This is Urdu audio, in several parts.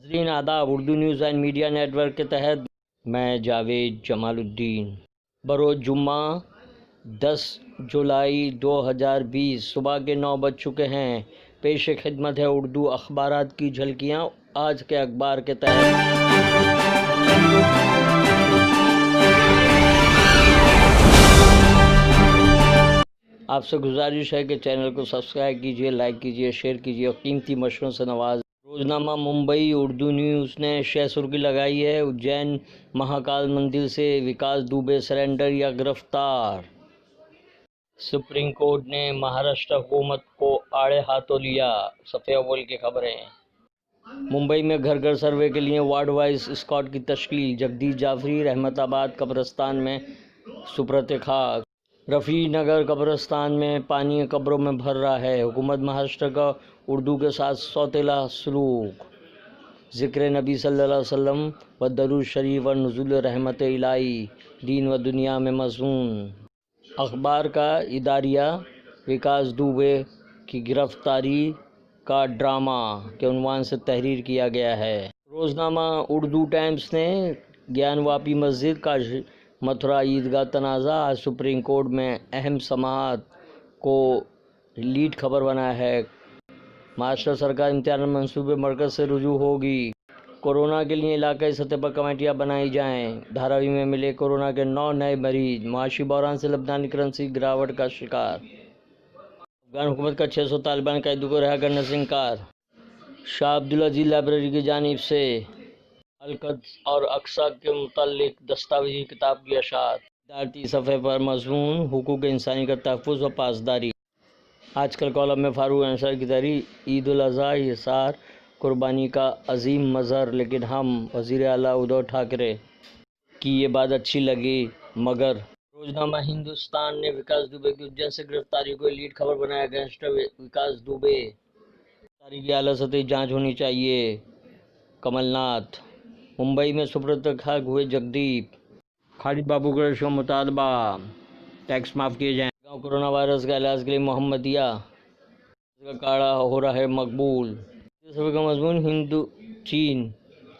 ناظرین آداب، Urdu news and media network کے تحت میں جاوید جمال الدین بروز جمعہ 10 جولائی 2020 صبح کے 9 بج چکے ہیں۔ پیش خدمت ہے اردو اخبارات کی جھلکیاں آج کے اخبار کے تحت۔ آپ سے گزارش ہے کہ چینل کو سبسکرائب کیجیے، لائک کیجیے، شیئر کیجیے اور قیمتی مشوروں سے نواز۔ روزنامہ ممبئی اردو نیوز نے شہ سرخی لگائی ہے: اجین مہاکال مندر سے وکاس دوبے سرنڈر یا گرفتار۔ سپریم کورٹ نے مہاراشٹر حکومت کو آڑے ہاتھوں لیا۔ صفحہ اول کی خبریں۔ ممبئی میں گھر گھر سروے کے لیے وارڈ وائز اسکواڈ کی تشکیل۔ جگدیش جعفری رحمت آباد قبرستان میں سپرد خاک۔ رفیع نگر قبرستان میں پانی قبروں میں بھر رہا ہے۔ حکومت مہاراشٹر کا اردو کے ساتھ سوتیلا سلوک۔ ذکر نبی صلی اللہ علیہ وسلم و درود شریف اور نزول رحمت الہی دین و دنیا میں مضمون۔ اخبار کا اداریہ وکاس دوبے کی گرفتاری کا ڈرامہ کے عنوان سے تحریر کیا گیا ہے۔ روزنامہ اردو ٹائمز نے گیان واپی مسجد کاشی متھرا عیدگاہ تنازع آج سپریم کورٹ میں اہم سماعت کو لیڈ خبر بنایا ہے۔ مہاراشٹر سرکار امتحان منصوبے مرکز سے رجوع ہوگی۔ کورونا کے لیے علاقائی سطح پر کمیٹیاں بنائی جائیں۔ دھاراوی میں ملے کورونا کے 9 نئے مریض۔ معاشی بحران سے لبنانی کرنسی گراوٹ کا شکار۔ افغان حکومت کا 600 طالبان قیدیوں کو رہا کرنے سے انکار۔ شاہ عبدالعزیز لائبریری کی جانب سے القدس اور اقصی کے متعلق دستاویزی کتاب کی اشاعت۔ ادارتی صفحے پر مضمون: حقوق انسانی کا تحفظ و پاسداری۔ آج کل کالم میں فاروق انصاری کی تحریر: عید الاضحیٰ حصار قربانی کا عظیم مظہر، لیکن ہم وزیر اعلیٰ ادھو ٹھاکرے کی یہ بات اچھی لگی مگر۔ روزنامہ ہندوستان نے وکاس دوبے کی اجین سے گرفتاری کو لیڈ خبر بنایا۔ گینگسٹر وکاس دوبے گرفتاری کی اعلیٰ سطحی جانچ ہونی چاہیے، کمل ناتھ۔ ممبئی میں سپرد خاک ہوئے جگدیپ۔ خالد بابو قریشی کا مطالبہ: ٹیکس معاف کیے جائیں۔ گاؤں کورونا وائرس کا علاج کے لیے محمدیہ کا کاڑھا ہو رہا ہے مقبول۔ اس صفحے کا مضمون: ہند چین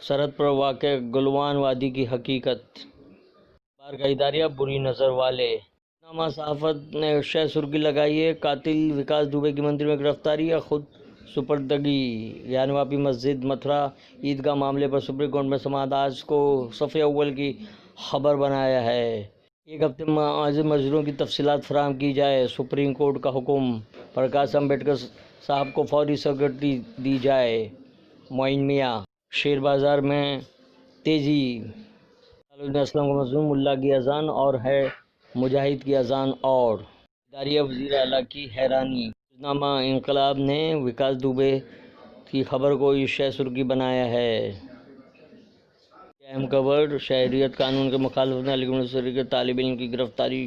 سرحد پر واقع گلوان وادی کی حقیقت۔ اخبار کا اداریہ بری نظر والے۔ روزنامہ صحافت نے شہ سرخی لگائی ہے: قاتل وکاس دوبے کی مندر میں گرفتاری یا خود سپردگی۔ گیان واپی مسجد متھرا عیدگاہ معاملے پر سپریم کورٹ میں سماعت آج کو صفحہ اول کی خبر بنایا ہے۔ ایک ہفتے میں معزز مزدوروں کی تفصیلات فراہم کی جائے۔ سپریم کورٹ کا حکم: پرکاش امبیڈکر صاحب کو فوری سیکورٹی دی جائے۔ معین میاں۔ شیئر بازار میں تیزی۔ صالح اسلم کا مضمون: ملا کی اذان اور ہے مجاہد کی اذان اور۔ اداریہ وزیر اعلیٰ کی حیرانی۔ روزنامہ انقلاب نے وکاس دوبے کی خبر کو شہ سرخی بنایا ہے۔ اہم خبر: شہریت قانون کے مخالفت میں علی گڑھ یونیورسٹی کے طالب علم کی گرفتاری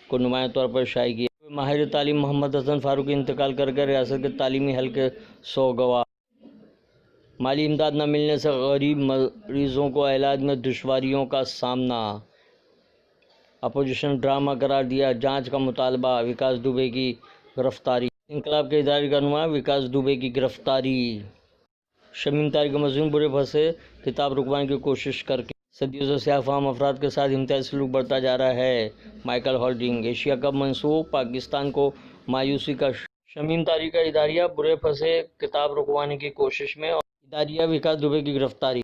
کو نمایاں طور پر شائع کیا۔ ماہر تعلیم محمد حسن فاروقی انتقال کر گئے۔ ریاست کے تعلیمی حلقے سوگوار۔ مالی امداد نہ ملنے سے غریب مریضوں کو علاج میں دشواریوں کا سامنا۔ اپوزیشن ڈرامہ قرار دیا جانچ کا مطالبہ۔ وکاس دوبے کی گرفتاری۔ انقلاب کے ادارے کا عنوان: وکاس دوبے کی گرفتاری۔ شمیم طارق کا مضمون: برے پھنسے کتاب رکوانے کی کوشش کر کے۔ صدیوں سے سیاہ فام افراد کے ساتھ امتیازی سلوک بڑھتا جا رہا ہے۔ Michael holding. ایشیا کپ منسوخ، پاکستان کو مایوسی کا شمیم طارق کا اداریہ: برے پھنسے کتاب رکوانے کی کوشش میں اور اداریہ وکاس دوبے کی گرفتاری۔